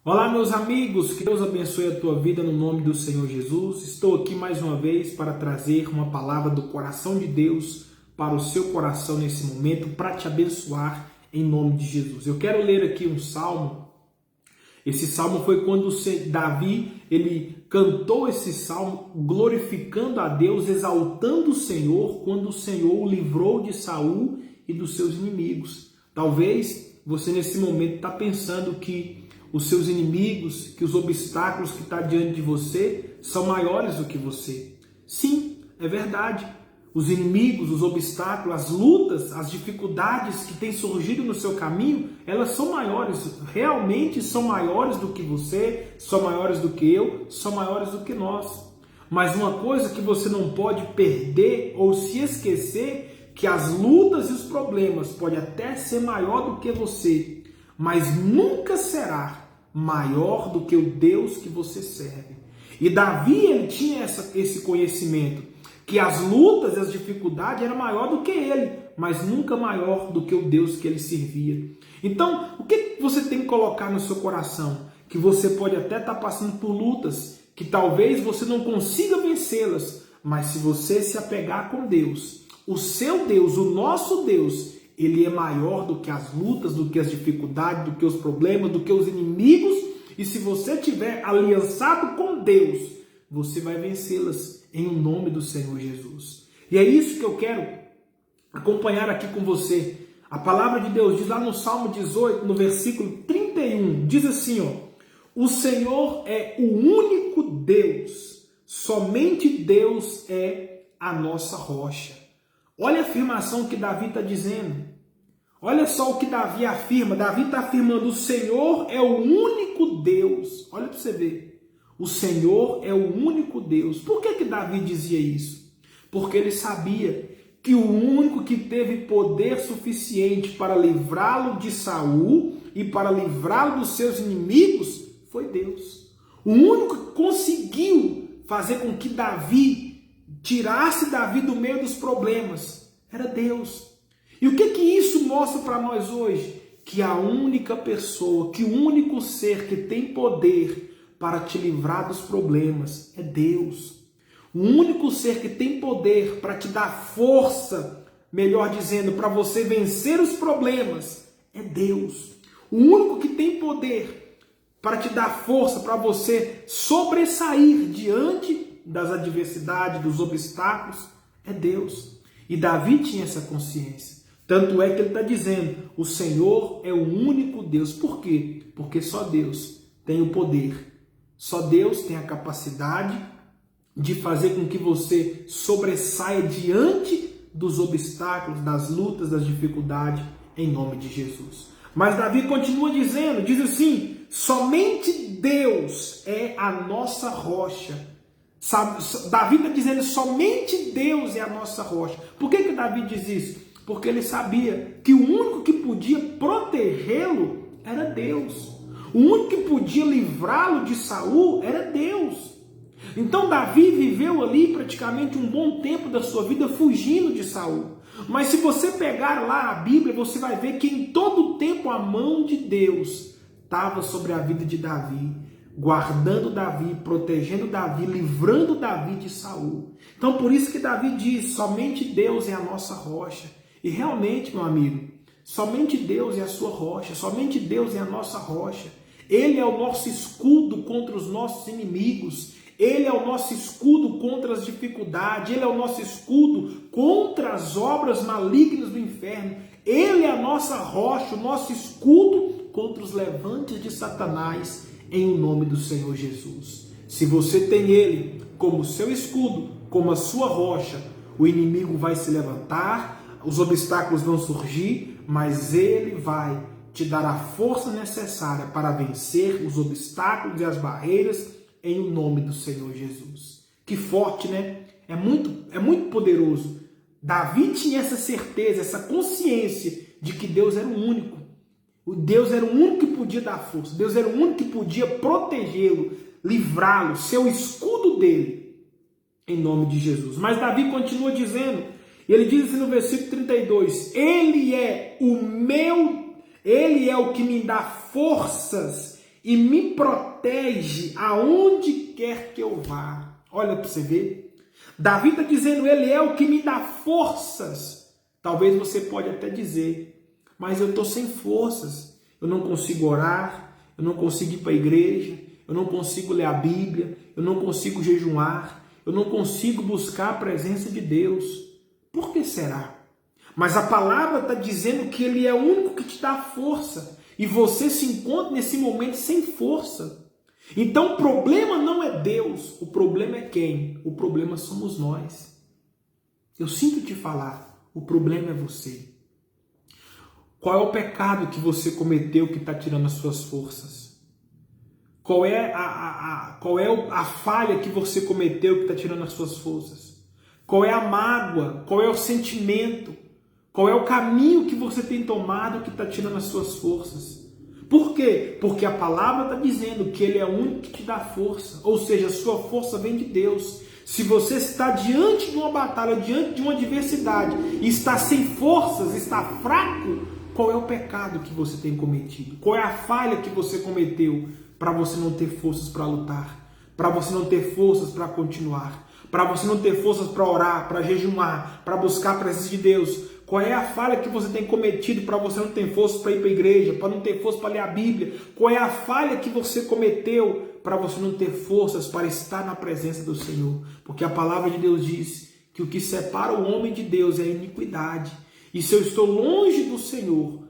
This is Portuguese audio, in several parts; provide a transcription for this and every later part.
Olá, meus amigos, que Deus abençoe a tua vida no nome do Senhor Jesus. Estou aqui mais uma vez para trazer uma palavra do coração de Deus para o seu coração nesse momento, para te abençoar em nome de Jesus. Eu quero ler aqui um salmo. Esse salmo foi quando Davi ele cantou esse salmo glorificando a Deus, exaltando o Senhor, quando o Senhor o livrou de Saul e dos seus inimigos. Talvez você nesse momento está pensando que os seus inimigos, que os obstáculos que estão diante de você são maiores do que você. Sim, é verdade. Os inimigos, os obstáculos, as lutas, as dificuldades que têm surgido no seu caminho, elas são maiores, realmente são maiores do que você, são maiores do que eu, são maiores do que nós. Mas uma coisa que você não pode perder ou se esquecer, que as lutas e os problemas podem até ser maior do que você, mas nunca será maior do que o Deus que você serve. E Davi ele tinha esse conhecimento, que as lutas e as dificuldades eram maior do que ele, mas nunca maior do que o Deus que ele servia. Então, o que você tem que colocar no seu coração? Que você pode até estar passando por lutas, que talvez você não consiga vencê-las, mas se você se apegar com Deus, o seu Deus, o nosso Deus, ele é maior do que as lutas, do que as dificuldades, do que os problemas, do que os inimigos. E se você estiver aliançado com Deus, você vai vencê-las em nome do Senhor Jesus. E é isso que eu quero acompanhar aqui com você. A palavra de Deus diz lá no Salmo 18, no versículo 31, diz assim, ó: o Senhor é o único Deus, somente Deus é a nossa rocha. Olha a afirmação que Davi está dizendo. Olha só o que Davi afirma. Davi está afirmando: o Senhor é o único Deus. Olha para você ver. O Senhor é o único Deus. Por que Davi dizia isso? Porque ele sabia que o único que teve poder suficiente para livrá-lo de Saul e para livrá-lo dos seus inimigos foi Deus. O único que conseguiu fazer com que Davi tirasse Davi do meio dos problemas era Deus. E o que isso mostra para nós hoje? Que a única pessoa, que o único ser que tem poder para te livrar dos problemas é Deus. O único ser que tem poder para te dar força, melhor dizendo, para você vencer os problemas é Deus. O único que tem poder para te dar força, para você sobressair diante das adversidades, dos obstáculos, é Deus. E Davi tinha essa consciência. Tanto é que ele está dizendo: o Senhor é o único Deus. Por quê? Porque só Deus tem o poder. Só Deus tem a capacidade de fazer com que você sobressaia diante dos obstáculos, das lutas, das dificuldades, em nome de Jesus. Mas Davi continua dizendo, diz assim: somente Deus é a nossa rocha. Davi está dizendo: somente Deus é a nossa rocha. Por que Davi diz isso? Porque ele sabia que o único que podia protegê-lo era Deus. O único que podia livrá-lo de Saul era Deus. Então Davi viveu ali praticamente um bom tempo da sua vida fugindo de Saul. Mas se você pegar lá a Bíblia, você vai ver que em todo o tempo a mão de Deus estava sobre a vida de Davi, guardando Davi, protegendo Davi, livrando Davi de Saul. Então por isso que Davi diz: somente Deus é a nossa rocha. E realmente, meu amigo, somente Deus é a sua rocha, somente Deus é a nossa rocha. Ele é o nosso escudo contra os nossos inimigos. Ele é o nosso escudo contra as dificuldades. Ele é o nosso escudo contra as obras malignas do inferno. Ele é a nossa rocha, o nosso escudo contra os levantes de Satanás, em nome do Senhor Jesus. Se você tem Ele como seu escudo, como a sua rocha, o inimigo vai se levantar, os obstáculos vão surgir, mas Ele vai te dar a força necessária para vencer os obstáculos e as barreiras, em nome do Senhor Jesus. Que forte, né? É muito poderoso. Davi tinha essa certeza, essa consciência de que Deus era o único. O Deus era o único que podia dar força. Deus era o único que podia protegê-lo, livrá-lo, ser o escudo dele, em nome de Jesus. Mas Davi continua dizendo, ele diz assim no versículo 32, Ele é o que me dá forças e me protege aonde quer que eu vá. Olha para você ver. Davi está dizendo, ele é o que me dá forças. Talvez você pode até dizer, mas eu estou sem forças. Eu não consigo orar, eu não consigo ir para a igreja, eu não consigo ler a Bíblia, eu não consigo jejuar, eu não consigo buscar a presença de Deus. Por que será? Mas a palavra está dizendo que ele é o único que te dá força. E você se encontra nesse momento sem força. Então o problema não é Deus, o problema é quem? O problema somos nós. Eu sinto te falar, o problema é você. Qual é o pecado que você cometeu que está tirando as suas forças? Qual é a falha que você cometeu que está tirando as suas forças? Qual é a mágoa? Qual é o sentimento? Qual é o caminho que você tem tomado que está tirando as suas forças? Por quê? Porque a palavra está dizendo que ele é o único que te dá força. Ou seja, a sua força vem de Deus. Se você está diante de uma batalha, diante de uma adversidade, e está sem forças, está fraco, qual é o pecado que você tem cometido? Qual é a falha que você cometeu para você não ter forças para lutar? Para você não ter forças para continuar? Para você não ter forças para orar, para jejuar, para buscar a presença de Deus? Qual é a falha que você tem cometido para você não ter forças para ir para a igreja, para não ter forças para ler a Bíblia? Qual é a falha que você cometeu para você não ter forças para estar na presença do Senhor? Porque a palavra de Deus diz que o que separa o homem de Deus é a iniquidade. E se eu estou longe do Senhor,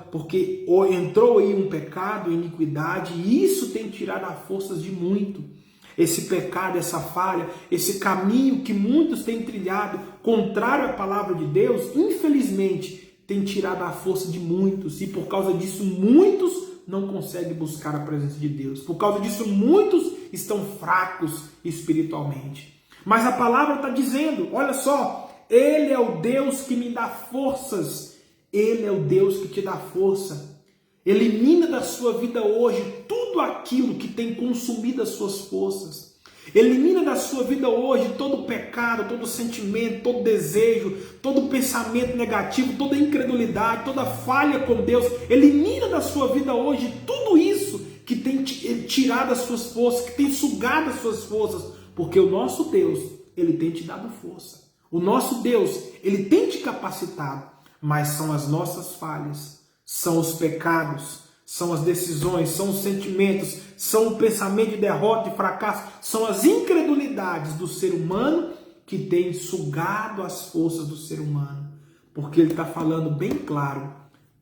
porque entrou aí um pecado, iniquidade, e isso tem tirado as forças de muito. Esse pecado, essa falha, esse caminho que muitos têm trilhado, contrário à palavra de Deus, infelizmente, tem tirado a força de muitos. E por causa disso, muitos não conseguem buscar a presença de Deus. Por causa disso, muitos estão fracos espiritualmente. Mas a palavra está dizendo, olha só, ele é o Deus que me dá forças. Ele é o Deus que te dá força. Elimina da sua vida hoje tudo aquilo que tem consumido as suas forças. Elimina da sua vida hoje todo pecado, todo sentimento, todo desejo, todo pensamento negativo, toda incredulidade, toda falha com Deus. Elimina da sua vida hoje tudo isso que tem tirado as suas forças, que tem sugado as suas forças. Porque o nosso Deus, ele tem te dado força. O nosso Deus, ele tem te capacitado. Mas são as nossas falhas. São os pecados, são as decisões, são os sentimentos, são o pensamento de derrota, de fracasso, são as incredulidades do ser humano que tem sugado as forças do ser humano. Porque ele está falando bem claro,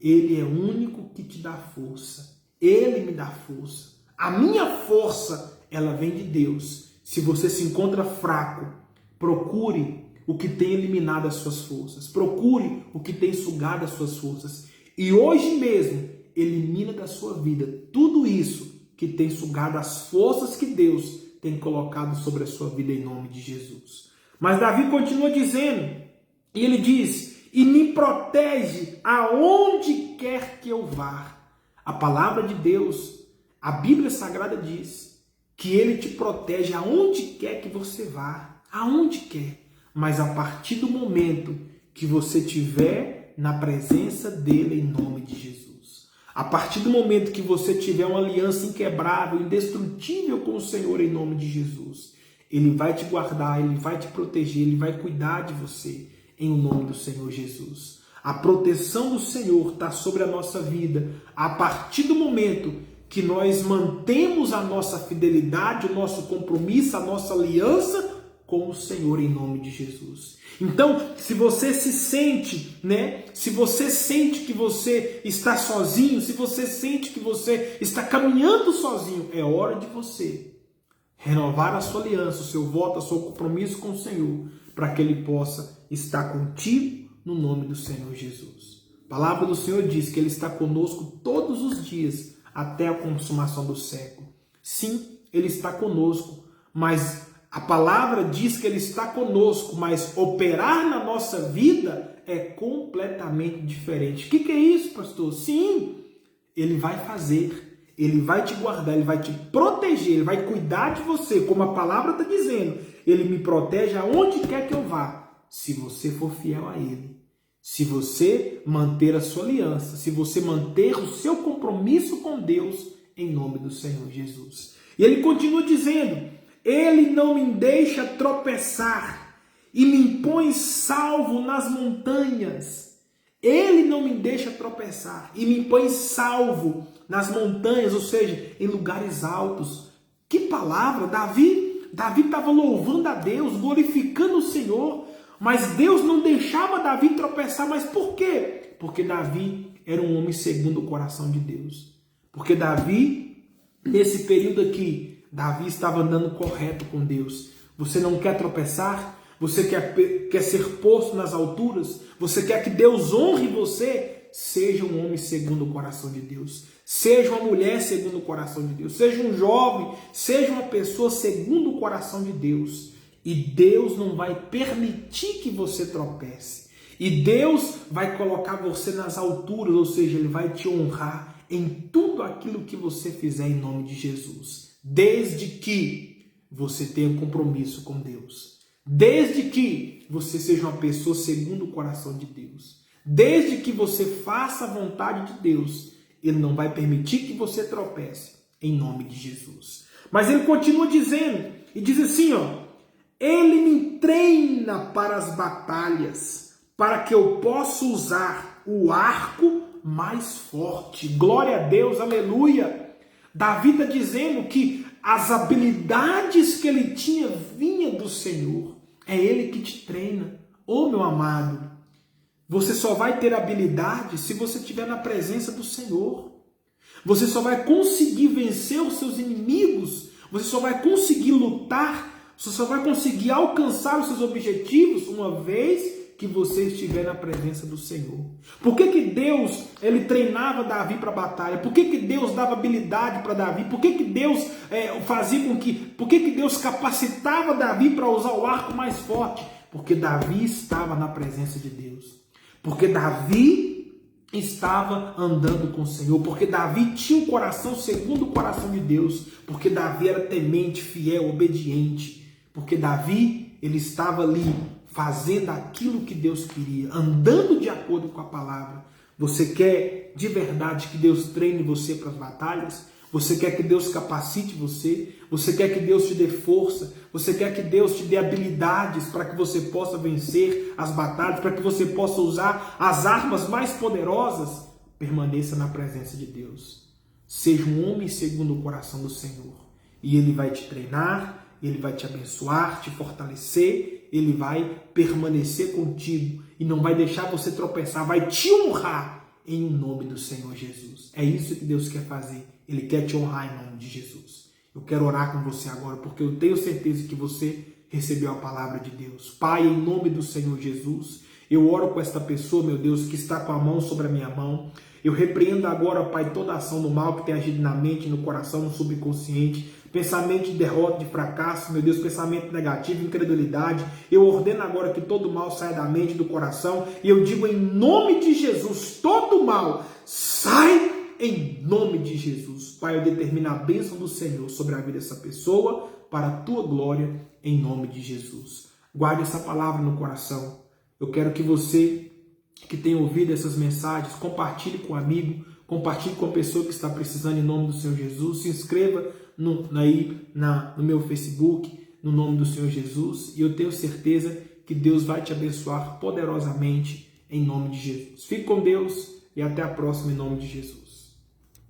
ele é o único que te dá força. Ele me dá força. A minha força, ela vem de Deus. Se você se encontra fraco, procure o que tem eliminado as suas forças. Procure o que tem sugado as suas forças. E hoje mesmo, elimina da sua vida tudo isso que tem sugado as forças que Deus tem colocado sobre a sua vida em nome de Jesus. Mas Davi continua dizendo, e ele diz, e me protege aonde quer que eu vá. A palavra de Deus, a Bíblia Sagrada diz que ele te protege aonde quer que você vá, aonde quer. Mas a partir do momento que você tiver na presença dele em nome de Jesus. A partir do momento que você tiver uma aliança inquebrável, indestrutível com o Senhor em nome de Jesus, ele vai te guardar, ele vai te proteger, ele vai cuidar de você em nome do Senhor Jesus. A proteção do Senhor está sobre a nossa vida a partir do momento que nós mantemos a nossa fidelidade, o nosso compromisso, a nossa aliança com o Senhor em nome de Jesus. Então, se você se sente, se você sente que você está sozinho, se você sente que você está caminhando sozinho, é hora de você renovar a sua aliança, o seu voto, o seu compromisso com o Senhor, para que ele possa estar contigo no nome do Senhor Jesus. A palavra do Senhor diz que ele está conosco todos os dias, até a consumação do século. Sim, ele está conosco, mas a palavra diz que ele está conosco, mas operar na nossa vida é completamente diferente. O que é isso, pastor? Sim, ele vai fazer, ele vai te guardar, ele vai te proteger, ele vai cuidar de você, como a palavra está dizendo. Ele me protege aonde quer que eu vá, se você for fiel a ele. Se você manter a sua aliança, se você manter o seu compromisso com Deus em nome do Senhor Jesus. E ele continua dizendo: ele não me deixa tropeçar e me põe salvo nas montanhas. Ele não me deixa tropeçar e me põe salvo nas montanhas, ou seja, em lugares altos. Que palavra! Davi estava louvando a Deus, glorificando o Senhor, mas Deus não deixava Davi tropeçar. Mas por quê? Porque Davi era um homem segundo o coração de Deus. Porque Davi, nesse período aqui, Davi estava andando correto com Deus. Você não quer tropeçar? Você quer ser posto nas alturas? Você quer que Deus honre você? Seja um homem segundo o coração de Deus. Seja uma mulher segundo o coração de Deus. Seja um jovem, seja uma pessoa segundo o coração de Deus. E Deus não vai permitir que você tropece. E Deus vai colocar você nas alturas, ou seja, Ele vai te honrar em tudo aquilo que você fizer em nome de Jesus. Desde que você tenha um compromisso com Deus. Desde que você seja uma pessoa segundo o coração de Deus. Desde que você faça a vontade de Deus, Ele não vai permitir que você tropece em nome de Jesus. Mas ele continua dizendo, e diz assim, ele me treina para as batalhas, para que eu possa usar o arco mais forte. Glória a Deus, aleluia. Davi está dizendo que as habilidades que ele tinha vinha do Senhor. É Ele que te treina. Ô meu amado, você só vai ter habilidade se você estiver na presença do Senhor. Você só vai conseguir vencer os seus inimigos. Você só vai conseguir lutar. Você só vai conseguir alcançar os seus objetivos uma vez que você estiver na presença do Senhor. Por que Deus ele treinava Davi para a batalha? Por que Deus dava habilidade para Davi? Por que Deus fazia com que... Por que Deus capacitava Davi para usar o arco mais forte? Porque Davi estava na presença de Deus. Porque Davi estava andando com o Senhor. Porque Davi tinha um coração segundo o coração de Deus. Porque Davi era temente, fiel, obediente. Porque Davi ele estava ali fazendo aquilo que Deus queria, andando de acordo com a palavra. Você quer de verdade que Deus treine você para as batalhas? Você quer que Deus capacite você? Você quer que Deus te dê força? Você quer que Deus te dê habilidades para que você possa vencer as batalhas, para que você possa usar as armas mais poderosas? Permaneça na presença de Deus. Seja um homem segundo o coração do Senhor. E Ele vai te treinar, Ele vai te abençoar, te fortalecer, Ele vai permanecer contigo e não vai deixar você tropeçar, vai te honrar em nome do Senhor Jesus. É isso que Deus quer fazer. Ele quer te honrar em nome de Jesus. Eu quero orar com você agora, porque eu tenho certeza que você recebeu a palavra de Deus. Pai, em nome do Senhor Jesus, eu oro com esta pessoa, meu Deus, que está com a mão sobre a minha mão. Eu repreendo agora, Pai, toda ação do mal que tem agido na mente, no coração, no subconsciente. Pensamento de derrota, de fracasso, meu Deus, pensamento negativo, incredulidade. Eu ordeno agora que todo mal saia da mente, do coração. E eu digo em nome de Jesus, todo mal sai em nome de Jesus. Pai, eu determino a bênção do Senhor sobre a vida dessa pessoa, para a tua glória, em nome de Jesus. Guarde essa palavra no coração. Eu quero que você que tem ouvido essas mensagens, compartilhe com um amigo, compartilhe com a pessoa que está precisando em nome do Senhor Jesus. Se inscreva no meu Facebook, no nome do Senhor Jesus. E eu tenho certeza que Deus vai te abençoar poderosamente em nome de Jesus. Fique com Deus e até a próxima em nome de Jesus.